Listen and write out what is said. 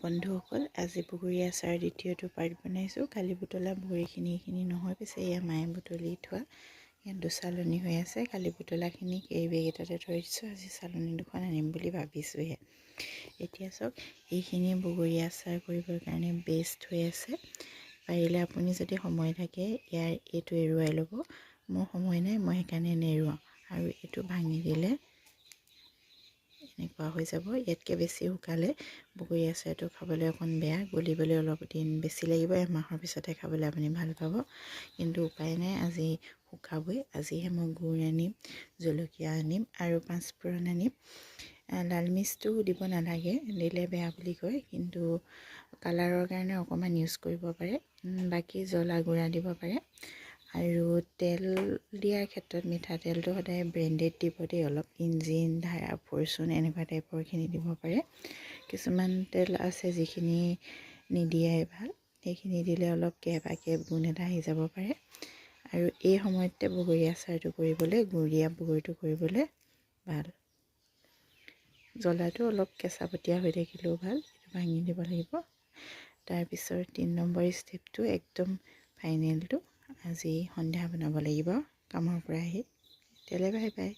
বন্ধুসকল, আজি বগৰী আচাৰ দ্বিতীয়টো পাৰ্ট বনাইছোঁ। কালি বুটলা বগৰীখিনি এইখিনি নহয়, পিছে এয়া মায়ে বুটলি থোৱা ইয়াত দুচালনী হৈ আছে। কালি বুটলাখিনি কেৰি বেগ এটাতে থৈ দিছোঁ, আজি চালনী দুখন আনিম বুলি ভাবিছোঁহে। এতিয়া চাওক, এইখিনি বগৰী আচাৰ কৰিবৰ কাৰণে বেষ্ট হৈ আছে। পাৰিলে আপুনি যদি সময় থাকে ইয়াৰ এইটো এৰুৱাই ল'ব। মোৰ সময় নাই, মই সেইকাৰণে নেৰুৱাওঁ। আৰু এইটো ভাঙি দিলে এনেকুৱা হৈ যাব। ইয়াতকৈ বেছি শুকালে বগৰী আচাৰটো খাবলৈ অকণ বেয়া, গলিবলৈ অলপ দিন বেছি লাগিব। এমাহৰ পিছতহে খাবলৈ আপুনি ভাল পাব, কিন্তু উপায় নাই, আজি শুকাবই। আজিহে মই গুড় আনিম, জলকীয়া আনিম আৰু পাঁচফোৰণ আনিম। লাল মিৰ্চটো দিব নালাগে, দিলে বেয়া বুলি কয়, কিন্তু কালাৰৰ কাৰণে অকণমান ইউজ কৰিব পাৰে। বাকী জ্বলা গুড়া দিব পাৰে। আৰু তেল দিয়াৰ ক্ষেত্ৰত মিঠাতেলটো সদায় ব্ৰেণ্ডেড দিব দেই। অলপ ইঞ্জিন, ধাৰা, ফৰচুন এনেকুৱা টাইপৰখিনি দিব পাৰে। কিছুমান তেল আছে যিখিনি নিদিয়াই ভাল, সেইখিনি দিলে অলপ কেহবাকে গুণ এটা আহি যাব পাৰে। আৰু এই সময়তে বগৰী আচাৰটো কৰিবলৈ, গুড় বগৰীটো কৰিবলৈ ভাল। জ্বলাটো অলপ কেঁচাপতীয়া হৈ থাকিলেও ভাল, এইটো ভাঙি দিব লাগিব। তাৰপিছত 3 নম্বৰ ষ্টেপটো একদম ফাইনেলটো আজি সন্ধিয়া বনাব লাগিব কামৰ পৰা আহি। তেতিয়ালৈ বাই বাই।